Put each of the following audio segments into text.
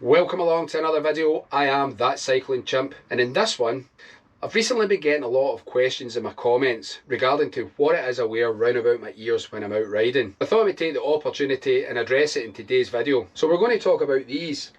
Welcome along to another video. I am That Cycling Chimp, and in this one I've recently been getting a lot of questions in my comments regarding to what it is I wear round about my ears when I'm out riding. I thought I would take the opportunity and address it in today's video. So we're going to talk about these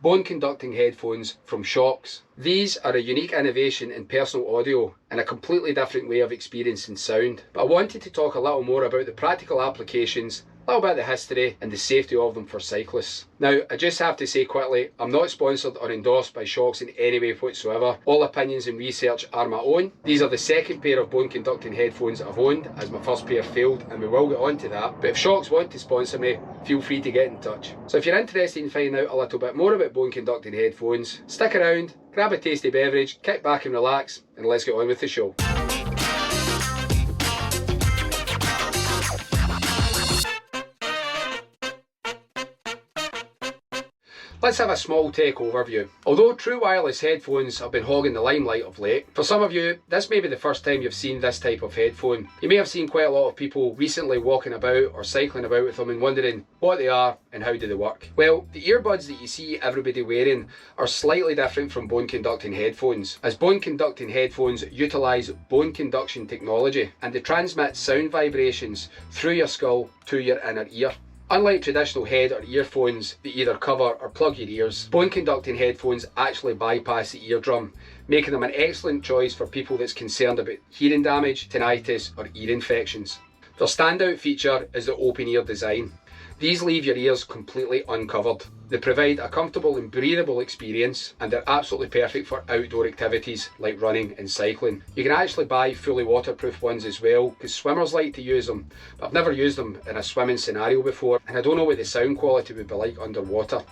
Bone Conducting Headphones from Shokz. These are a unique innovation in personal audio and a completely different way of experiencing sound. But I wanted to talk a little more about the practical applications, a little bit of the history and the safety of them for cyclists. Now, I just have to say quickly, I'm not sponsored or endorsed by Shokz in any way whatsoever. All opinions and research are my own. These are the second pair of bone conducting headphones I've owned, as my first pair failed, and we will get on to that. But if Shokz want to sponsor me, feel free to get in touch. So if you're interested in finding out a little bit more about bone conducting headphones, stick around, grab a tasty beverage, kick back and relax, and let's get on with the show. Let's have a small tech overview. Although true wireless headphones have been hogging the limelight of late, for some of you, this may be the first time you've seen this type of headphone. You may have seen quite a lot of people recently walking about or cycling about with them and wondering what they are and how do they work. Well, the earbuds that you see everybody wearing are slightly different from bone conducting headphones, as bone conducting headphones utilise bone conduction technology and they transmit sound vibrations through your skull to your inner ear. Unlike traditional head or earphones that either cover or plug your ears, bone conducting headphones actually bypass the eardrum, making them an excellent choice for people that's concerned about hearing damage, tinnitus or ear infections. Their standout feature is the open ear design. These leave your ears completely uncovered. They provide a comfortable and breathable experience and they're absolutely perfect for outdoor activities like running and cycling. You can actually buy fully waterproof ones as well because swimmers like to use them, but I've never used them in a swimming scenario before and I don't know what the sound quality would be like underwater.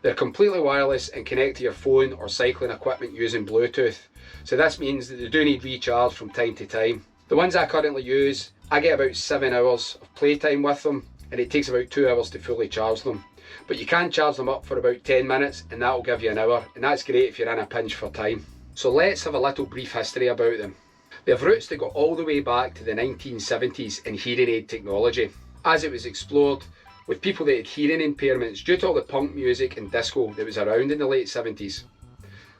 They're completely wireless and connect to your phone or cycling equipment using Bluetooth, so this means that they do need recharge from time to time. The ones I currently use, I get about 7 hours of playtime with them and it takes about 2 hours to fully charge them. But you can charge them up for about 10 minutes and that will give you an hour, and that's great if you're in a pinch for time. So let's have a little brief history about them. They have roots that go all the way back to the 1970s in hearing aid technology, as it was explored with people that had hearing impairments due to all the punk music and disco that was around in the late 70s.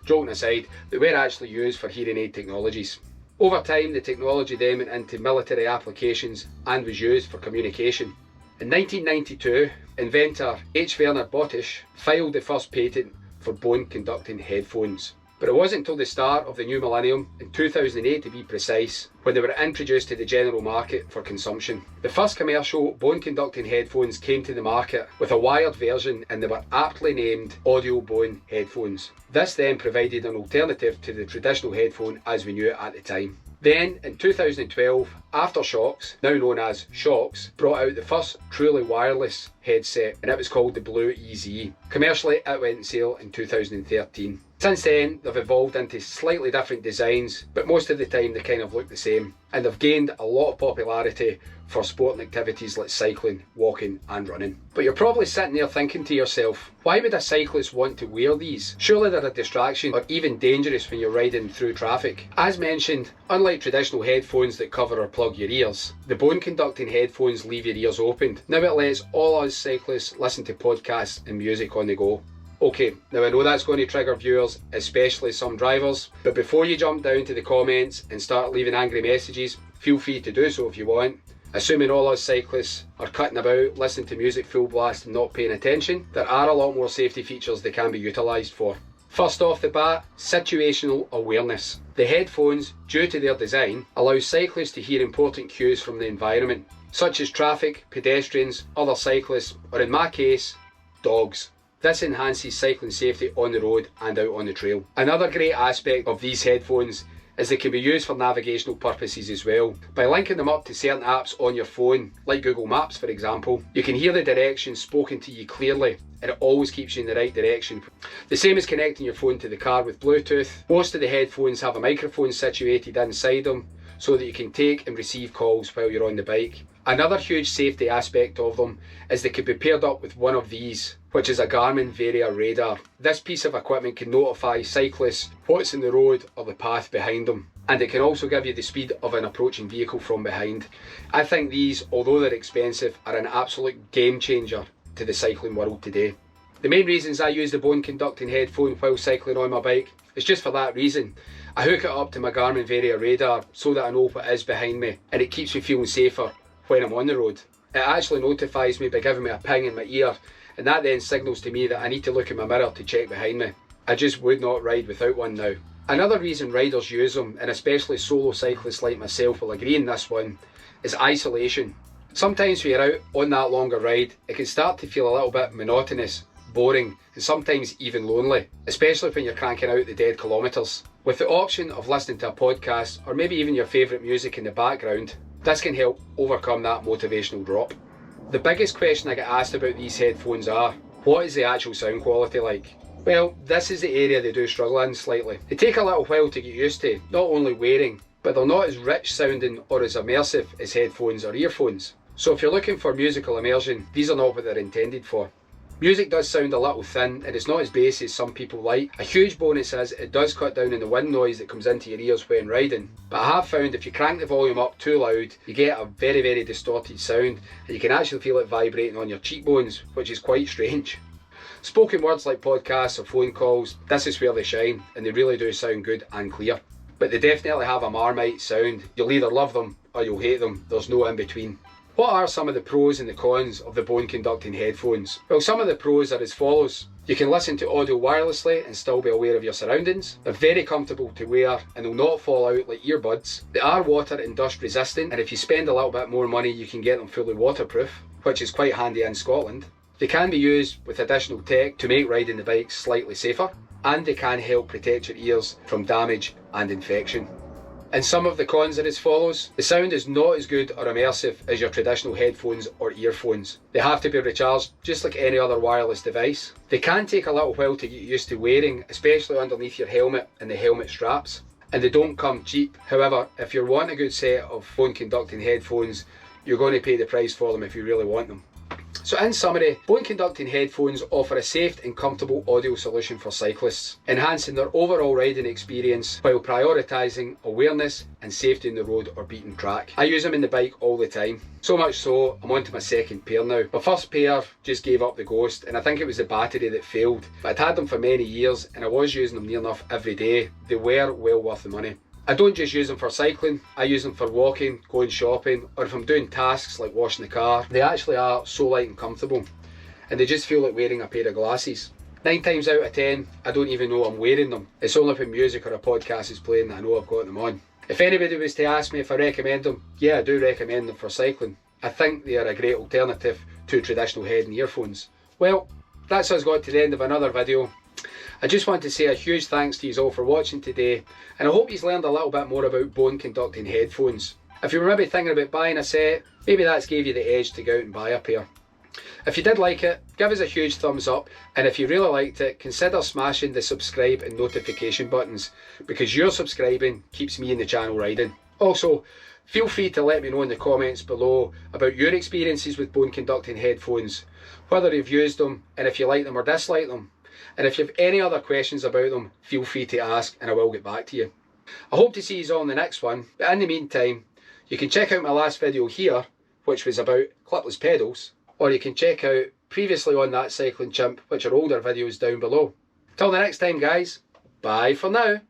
Joking aside, they were actually used for hearing aid technologies. Over time, the technology then went into military applications and was used for communication. In 1992, inventor H. Werner Bottisch filed the first patent for bone conducting headphones. But it wasn't until the start of the new millennium, in 2008 to be precise, when they were introduced to the general market for consumption. The first commercial bone conducting headphones came to the market with a wired version and they were aptly named audio bone headphones. This then provided an alternative to the traditional headphone as we knew it at the time. Then in 2012, Aftershokz, now known as Shokz, brought out the first truly wireless headset and it was called the Blue EZ. Commercially it went on sale in 2013. Since then they've evolved into slightly different designs, but most of the time they kind of look the same, and they've gained a lot of popularity for sporting activities like cycling, walking and running. But you're probably sitting there thinking to yourself, why would a cyclist want to wear these? Surely they're a distraction or even dangerous when you're riding through traffic. As mentioned, unlike traditional headphones that cover or plug your ears, the bone conducting headphones leave your ears opened. Now it lets all us cyclists listen to podcasts and music on the go. Okay, now I know that's going to trigger viewers, especially some drivers, but before you jump down to the comments and start leaving angry messages, feel free to do so if you want. Assuming all us cyclists are cutting about, listening to music full blast and not paying attention, there are a lot more safety features they can be utilised for. First off the bat, situational awareness. The headphones, due to their design, allow cyclists to hear important cues from the environment, such as traffic, pedestrians, other cyclists, or in my case, dogs. This enhances cycling safety on the road and out on the trail. Another great aspect of these headphones is they can be used for navigational purposes as well. By linking them up to certain apps on your phone, like Google Maps for example, you can hear the directions spoken to you clearly and it always keeps you in the right direction. The same as connecting your phone to the car with Bluetooth. Most of the headphones have a microphone situated inside them so that you can take and receive calls while you're on the bike. Another huge safety aspect of them is they can be paired up with one of these, which is a Garmin Varia radar. This piece of equipment can notify cyclists what's in the road or the path behind them, and it can also give you the speed of an approaching vehicle from behind. I think these, although they're expensive, are an absolute game changer to the cycling world today. The main reasons I use the bone conducting headphone while cycling on my bike is just for that reason. I hook it up to my Garmin Varia radar so that I know what is behind me, and it keeps me feeling safer when I'm on the road. It actually notifies me by giving me a ping in my ear, and that then signals to me that I need to look in my mirror to check behind me. I just would not ride without one now. Another reason riders use them, and especially solo cyclists like myself will agree in this one, is isolation. Sometimes when you're out on that longer ride, it can start to feel a little bit monotonous, boring, and sometimes even lonely, especially when you're cranking out the dead kilometres. With the option of listening to a podcast or maybe even your favourite music in the background, this can help overcome that motivational drop. The biggest question I get asked about these headphones are, what is the actual sound quality like? Well, this is the area they do struggle in slightly. They take a little while to get used to, not only wearing, but they're not as rich sounding or as immersive as headphones or earphones. So if you're looking for musical immersion, these are not what they're intended for. Music does sound a little thin and it's not as bass as some people like. A huge bonus is it does cut down on the wind noise that comes into your ears when riding. But I have found if you crank the volume up too loud, you get a very, very distorted sound and you can actually feel it vibrating on your cheekbones, which is quite strange. Spoken words like podcasts or phone calls, this is where they shine and they really do sound good and clear. But they definitely have a Marmite sound. You'll either love them or you'll hate them, there's no in between. What are some of the pros and the cons of the bone conducting headphones? Well, some of the pros are as follows. You can listen to audio wirelessly and still be aware of your surroundings. They're very comfortable to wear and they'll not fall out like earbuds. They are water and dust resistant, and if you spend a little bit more money you can get them fully waterproof, which is quite handy in Scotland. They can be used with additional tech to make riding the bike slightly safer, and they can help protect your ears from damage and infection. And some of the cons are as follows. The sound is not as good or immersive as your traditional headphones or earphones. They have to be recharged just like any other wireless device. They can take a little while to get used to wearing, especially underneath your helmet and the helmet straps. And they don't come cheap. However, if you're wanting a good set of bone conducting headphones, you're going to pay the price for them if you really want them. So in summary, bone conducting headphones offer a safe and comfortable audio solution for cyclists, enhancing their overall riding experience while prioritising awareness and safety on the road or beaten track. I use them in the bike all the time, so much so I'm on to my second pair now. My first pair just gave up the ghost and I think it was the battery that failed, but I'd had them for many years and I was using them near enough every day. They were well worth the money. I don't just use them for cycling, I use them for walking, going shopping, or if I'm doing tasks like washing the car. They actually are so light and comfortable, and they just feel like wearing a pair of glasses. 9 times out of 10, I don't even know I'm wearing them. It's only when music or a podcast is playing that I know I've got them on. If anybody was to ask me if I recommend them, yeah, I do recommend them for cycling. I think they are a great alternative to traditional head and earphones. Well, that's us got to the end of another video. I just want to say a huge thanks to you all for watching today, and I hope you've learned a little bit more about bone conducting headphones. If you were maybe thinking about buying a set, maybe that's gave you the edge to go out and buy a pair. If you did like it, give us a huge thumbs up, and if you really liked it, consider smashing the subscribe and notification buttons, because your subscribing keeps me and the channel riding. Also, feel free to let me know in the comments below about your experiences with bone conducting headphones, whether you've used them and if you like them or dislike them. And if you have any other questions about them, feel free to ask and I will get back to you. I hope to see you all in the next one, but in the meantime, you can check out my last video here, which was about clipless pedals, or you can check out previously on that cycling chimp, which are older videos down below. Till the next time guys, bye for now.